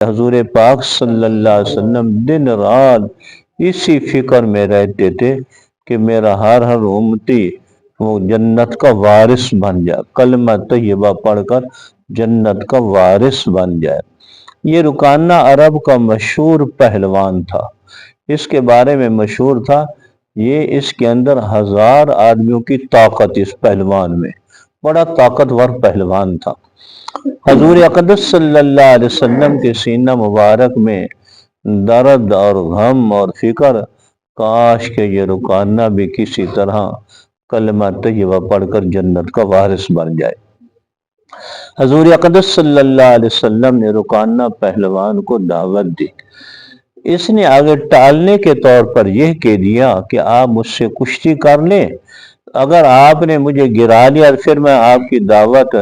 حضور پاک صلی اللہ علیہ وسلم دن رات اسی فکر میں رہتے تھے کہ میرا ہر امتی وہ جنت کا وارث بن جائے، کلمہ طیبہ پڑھ کر جنت کا وارث بن جائے۔ یہ رکانہ عرب کا مشہور پہلوان تھا، اس کے بارے میں مشہور تھا یہ اس کے اندر 1000 آدمیوں کی طاقت، اس پہلوان میں بڑا طاقتور پہلوان تھا۔ حضور اقدس صلی اللہ علیہ وسلم کے سینہ مبارک میں درد اور غم اور فکر، کاش کہ یہ رکانہ بھی کسی طرح کلمہ طیبہ پڑھ کر جنت کا وارث بن جائے۔ حضور اقدس صلی اللہ علیہ وسلم نے رکانہ پہلوان کو دعوت دی۔ اس نے آگے ٹالنے کے طور پر یہ کہہ دیا کہ آپ مجھ سے کشتی کر لیں، اگر آپ نے مجھے گرا لیا پھر میں آپ کی دعوت،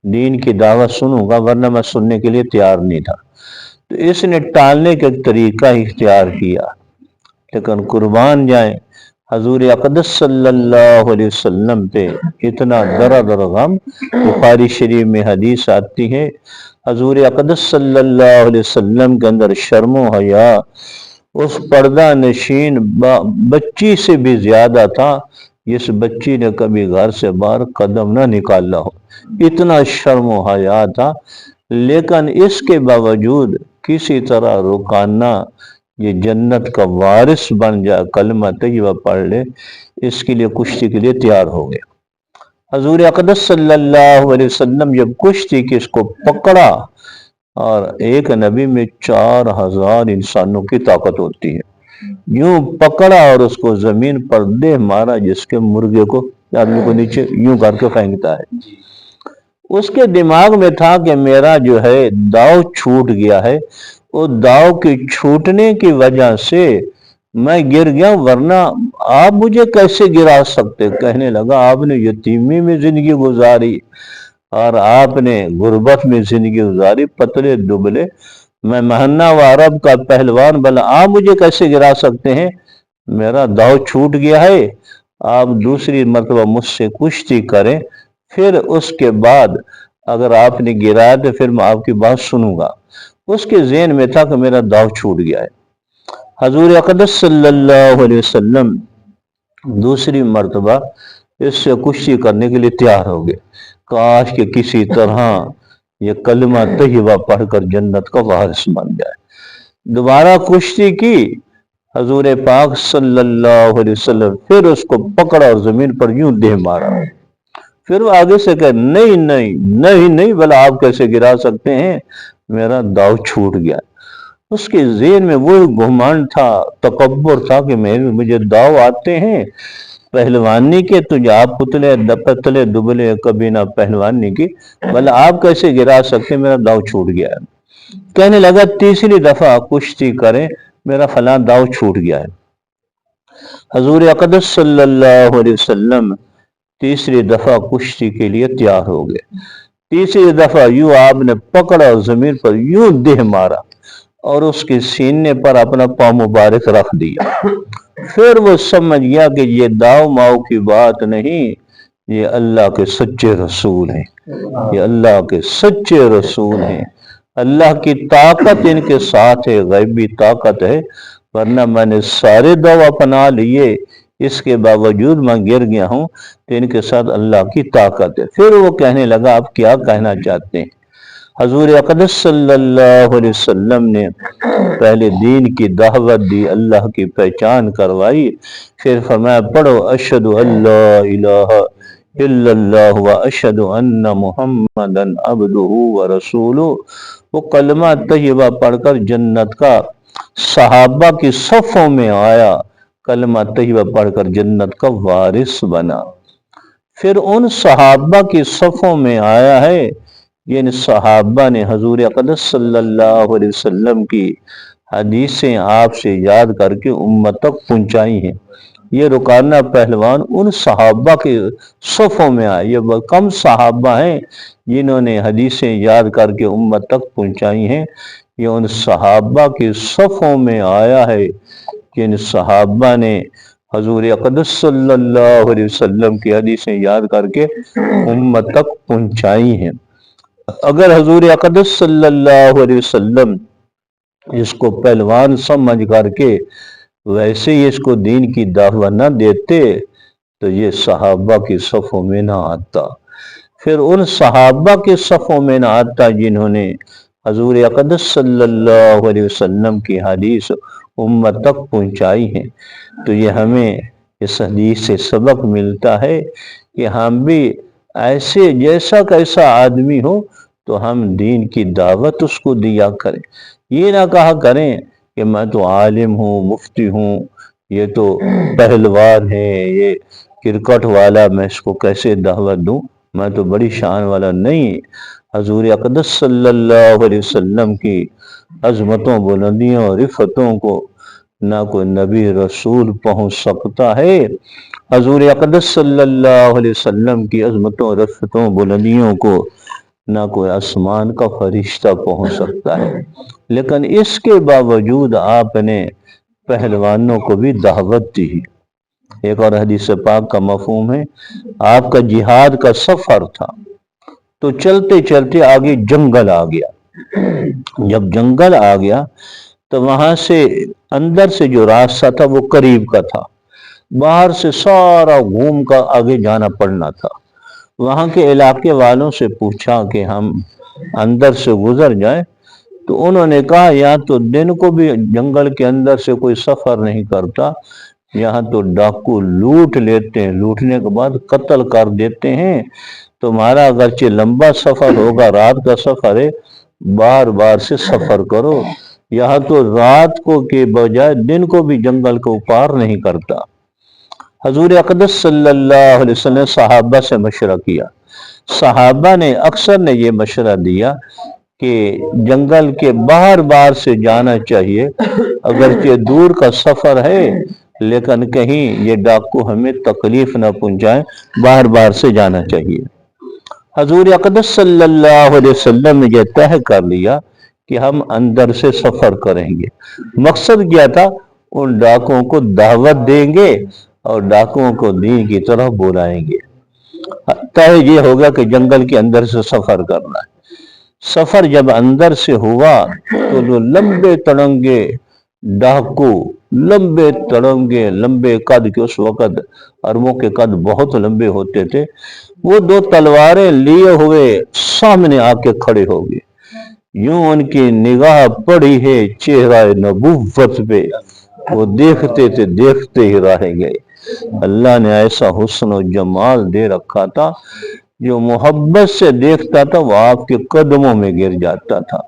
دین کی دعوت سنوں گا، ورنہ میں سننے کے لیے تیار نہیں تھا۔ تو اس نے ٹالنے کا طریقہ اختیار کیا، لیکن قربان جائیں حضور اقدس صلی اللہ علیہ وسلم پہ اتنا درد اور غم۔ بخاری شریف میں حدیث آتی ہے، حضور اقدس صلی اللہ علیہ وسلم کے اندر شرم و حیا اس پردہ نشین بچی سے بھی زیادہ تھا جس بچی نے کبھی گھر سے باہر قدم نہ نکالا ہو، اتنا شرم و حیا تھا۔ لیکن اس کے باوجود کسی طرح رکانہ یہ جنت کا وارث بن جائے، کلمہ طیبہ پڑھ لے، اس کے لیے کشتی کے لیے تیار ہو گیا۔ حضور اقدس صلی اللہ علیہ وسلم جب کشتی کی اس کو پکڑا، اور ایک نبی میں 4000 انسانوں کی طاقت ہوتی ہے، یوں پکڑا اور اس کو زمین پر دے مارا جس کے مرغے کو، آدمی کو نیچے یوں کر کے پھینکتا ہے۔ اس کے دماغ میں تھا کہ میرا جو ہے داؤ چھوٹ گیا ہے، وہ داؤ کی چھوٹنے کی وجہ سے میں گر گیا، ورنہ آپ مجھے کیسے گرا سکتے۔ کہنے لگا آپ نے یتیمی میں زندگی گزاری اور آپ نے غربت میں زندگی گزاری، پتلے دبلے، میں مہنہ و عرب کا پہلوان، بھلا آپ مجھے کیسے گرا سکتے ہیں؟ میرا داؤ چھوٹ گیا ہے، آپ دوسری مرتبہ مجھ سے کشتی کریں، پھر اس کے بعد اگر آپ نے گرایا تو پھر میں آپ کی بات سنوں گا۔ اس کے ذہن میں تھا کہ میرا داؤ چھوٹ گیا ہے۔ حضور اقدس صلی اللہ علیہ وسلم دوسری مرتبہ اس سے کشتی کرنے کے لیے تیار ہو گئے، کاش کہ کسی طرح یہ کلمہ طیبہ پڑھ کر جنت کا وارث بن جائے۔ دوبارہ کشتی کی، حضور پاک صلی اللہ علیہ وسلم پھر اس کو پکڑا اور زمین پر یوں دے مارا۔ پھر وہ آگے سے کہ نہیں نہیں نہیں نہیں، بھلا آپ کیسے گرا سکتے ہیں، میرا داؤ چھوٹ گیا۔ اس کے ذہن میں وہ گھمنڈ تھا، تکبر تھا کہ مجھے داؤ آتے ہیں پہلوانی کے، تجھے آپ پتلے دبلے کبھی نہ پہلوانی کی، بھلا آپ کیسے گرا سکتے، میرا داؤ چھوٹ گیا ہے۔ کہنے لگا تیسری دفعہ کشتی کریں، میرا فلاں داؤ چھوٹ گیا ہے۔ حضور اقدس صلی اللہ علیہ وسلم تیسری دفعہ کشتی کے لیے تیار ہو گئے۔ تیسری دفعہ یوں آپ نے پکڑا اور زمین پر یوں دہ مارا اور اس کے سینے پر اپنا پاؤں مبارک رکھ دیا۔ پھر وہ سمجھ گیا کہ یہ داؤ ماؤ کی بات نہیں، یہ اللہ کے سچے رسول ہیں، یہ اللہ کے سچے رسول ہیں، اللہ کی طاقت ان کے ساتھ ہے، غیبی طاقت ہے، ورنہ میں نے سارے داؤ اپنا لیے، اس کے باوجود میں گر گیا ہوں، تو ان کے ساتھ اللہ کی طاقت ہے۔ پھر وہ کہنے لگا آپ کیا کہنا چاہتے ہیں؟ حضور اقدس صلی اللہ علیہ وسلم نے پہلے دین کی دعوت دی، اللہ کی پہچان کروائی، پھر فرمایا پڑھو اشہد ان لا الہ الا اللہ و اشہد ان محمدن عبدہ و رسولہ۔ وہ کلمہ طیبہ پڑھ کر جنت کا صحابہ کی صفوں میں آیا، کلمہ طیبہ پڑھ کر جنت کا وارث بنا۔ پھر ان صحابہ کی صفوں میں آیا ہے جن صحابہ نے حضور اقدس صلی اللہ علیہ وسلم کی حدیثیں آپ سے یاد کر کے امت تک پہنچائی ہیں۔ یہ رکانہ پہلوان ان صحابہ کے صفوں میں آئے، یہ کم صحابہ ہیں جنہوں نے حدیثیں یاد کر کے امت تک پہنچائی ہیں، یہ ان صحابہ کے صفوں میں آیا ہے جن صحابہ نے حضور اقدس صلی اللہ علیہ وسلم کی حدیثیں یاد کر کے امت تک پہنچائی ہیں۔ اگر حضور اقدس صلی اللہ علیہ وسلم اس کو پہلوان سمجھ کر کے ویسے ہی اس کو دین کی دعوت نہ دیتے تو یہ صحابہ کی صفوں میں نہ آتا، پھر ان صحابہ کے صفوں میں نہ آتا جنہوں نے حضور اقدس صلی اللہ علیہ وسلم کی حدیث امت تک پہنچائی ہے۔ تو یہ ہمیں اس حدیث سے سبق ملتا ہے کہ ہم بھی ایسے جیسا کیسا آدمی ہو تو ہم دین کی دعوت اس کو دیا کریں، یہ نہ کہا کریں کہ میں تو عالم ہوں، مفتی ہوں، یہ تو پہلوان ہے، یہ کرکٹ والا، میں اس کو کیسے دعوت دوں، میں تو بڑی شان والا نہیں۔ حضور اقدس صلی اللہ علیہ وسلم کی عظمتوں، بلندیوں اور رفتوں کو نہ کوئی نبی رسول پہنچ سکتا ہے، حضور اقدس صلی اللہ علیہ وسلم کی عظمتوں، رفتوں، بلندیوں کو نہ کوئی آسمان کا فرشتہ پہنچ سکتا ہے، لیکن اس کے باوجود آپ نے پہلوانوں کو بھی دعوت دی۔ ایک اور حدیث پاک کا مفہوم ہے، آپ کا جہاد کا سفر تھا تو چلتے چلتے آگے جنگل آ گیا، جب جنگل آ گیا تو وہاں سے اندر سے جو راستہ تھا وہ قریب کا تھا، باہر سے سارا گھوم کر آگے جانا پڑنا تھا۔ وہاں کے علاقے والوں سے پوچھا کہ ہم اندر سے گزر جائیں، تو انہوں نے کہا یہاں تو دن کو بھی جنگل کے اندر سے کوئی سفر نہیں کرتا، یہاں تو ڈاکو لوٹ لیتے ہیں، لوٹنے کے بعد قتل کر دیتے ہیں، تمہارا اگرچہ لمبا سفر ہوگا، رات کا سفر ہے، بار بار سے سفر کرو، یہاں تو رات کو کے بجائے دن کو بھی جنگل کو پار نہیں کرتا۔ حضور اقدس صلی اللہ علیہ وسلم نے صحابہ سے مشورہ کیا، صحابہ نے اکثر نے یہ مشورہ دیا کہ جنگل کے باہر باہر سے جانا چاہیے، اگرچہ دور کا سفر ہے لیکن کہیں یہ ڈاکو ہمیں تکلیف نہ پہنچائے، باہر باہر سے جانا چاہیے۔ حضور اقدس صلی اللہ علیہ وسلم نے یہ طے کر لیا کہ ہم اندر سے سفر کریں گے۔ مقصد کیا تھا؟ ان ڈاکوؤں کو دعوت دیں گے اور ڈاکوؤں کو دین کی طرف بلائیں گے۔ طے یہ ہوگا کہ جنگل کے اندر سے سفر کرنا ہے۔ سفر جب اندر سے ہوا تو جو لمبے تڑنگے ڈاکو، لمبے تڑنگے، لمبے قد کے، اس وقت عربوں کے قد بہت لمبے ہوتے تھے، وہ دو تلواریں لیے ہوئے سامنے آ کے کھڑے ہو گئے، یوں ان کی نگاہ پڑی ہے چہرہ نبوت پہ، وہ دیکھتے تھے، دیکھتے ہی رہ گئے۔ اللہ نے ایسا حسن و جمال دے رکھا تھا، جو محبت سے دیکھتا تھا وہ آپ کے قدموں میں گر جاتا تھا،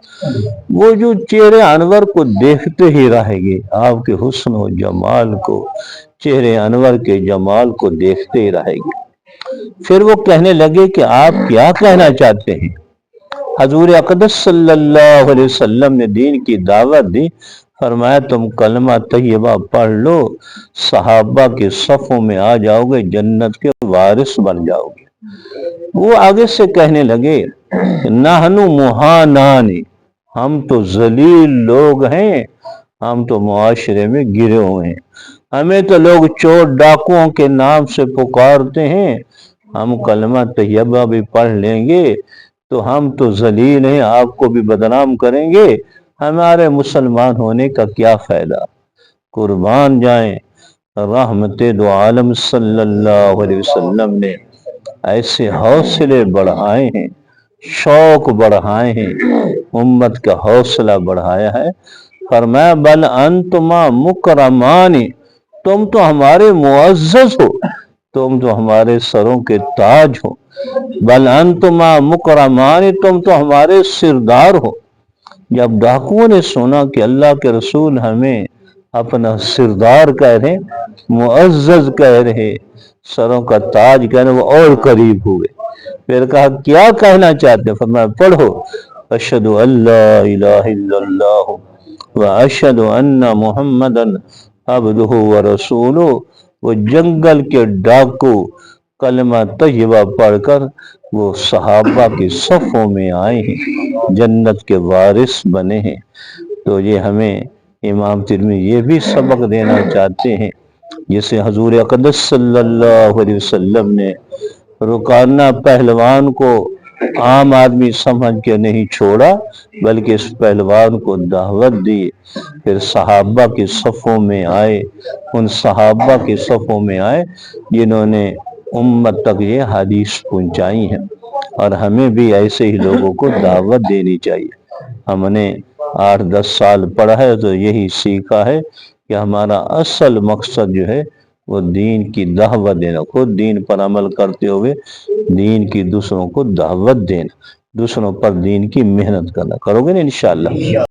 وہ جو چہرے انور کو دیکھتے ہی رہ گئے، آپ کے حسن و جمال کو، چہرے انور کے جمال کو دیکھتے ہی رہ گئے۔ پھر وہ کہنے لگے کہ آپ کیا کہنا چاہتے ہیں؟ حضور اقدس صلی اللہ علیہ وسلم نے دین کی دعوت دی، فرمایا تم کلمہ طیبہ پڑھ لو، صحابہ کے صفوں میں آ جاؤ گے، جنت کے وارث بن جاؤ گے۔ وہ آگے سے کہنے لگے نحنو مہانان، ہم تو ذلیل لوگ ہیں، ہم تو معاشرے میں گرے ہوئے ہیں، ہمیں تو لوگ چور ڈاکوؤں کے نام سے پکارتے ہیں، ہم کلمہ طیبہ بھی پڑھ لیں گے تو ہم تو ذلیل ہیں، آپ کو بھی بدنام کریں گے، ہمارے مسلمان ہونے کا کیا فائدہ؟ قربان جائیں رحمت دو عالم صلی اللہ علیہ وسلم نے ایسے حوصلے بڑھائے ہیں، شوق بڑھائے ہیں، امت کا حوصلہ بڑھایا ہے۔ فرمایا بل انتما مکرمان، تم تو ہمارے معزز ہو، تم تو ہمارے سروں کے تاج ہو، بل انتما مکرمان، تم تو ہمارے سردار ہو۔ جب ڈاکوؤں نے سنا کہ اللہ کے رسول ہمیں اپنا سردار کہہ رہے، معزز کہہ رہے، سروں کا تاج کہہ رہے، وہ اور قریب ہوئے۔ پھر کہا کیا کہنا چاہتے؟ فرمایا پڑھو اشہد ان لا الہ الا اللہ واشہد ان محمدا عبدہ ورسولہ۔ وہ جنگل کے ڈاکو کلمہ طیبہ پڑھ کر وہ صحابہ کی صفوں میں آئے ہیں، جنت کے وارث بنے ہیں۔ تو یہ ہمیں امام ترمذی یہ بھی سبق دینا چاہتے ہیں، جسے حضور اقدس صلی اللہ علیہ وسلم نے رکانہ پہلوان کو عام آدمی سمجھ کے نہیں چھوڑا بلکہ اس پہلوان کو دعوت دی، پھر صحابہ کی صفوں میں آئے، ان صحابہ کی صفوں میں آئے جنہوں نے امت تک یہ حدیث پہنچائی ہیں، اور ہمیں بھی ایسے ہی لوگوں کو دعوت دینی چاہیے۔ ہم نے 8-10 سال پڑھا ہے تو یہی سیکھا ہے کہ ہمارا اصل مقصد جو ہے وہ دین کی دعوت دینا، خود دین پر عمل کرتے ہوئے دین کی دوسروں کو دعوت دینا، دوسروں پر دین کی محنت کرنا۔ کرو گے نا انشاءاللہ؟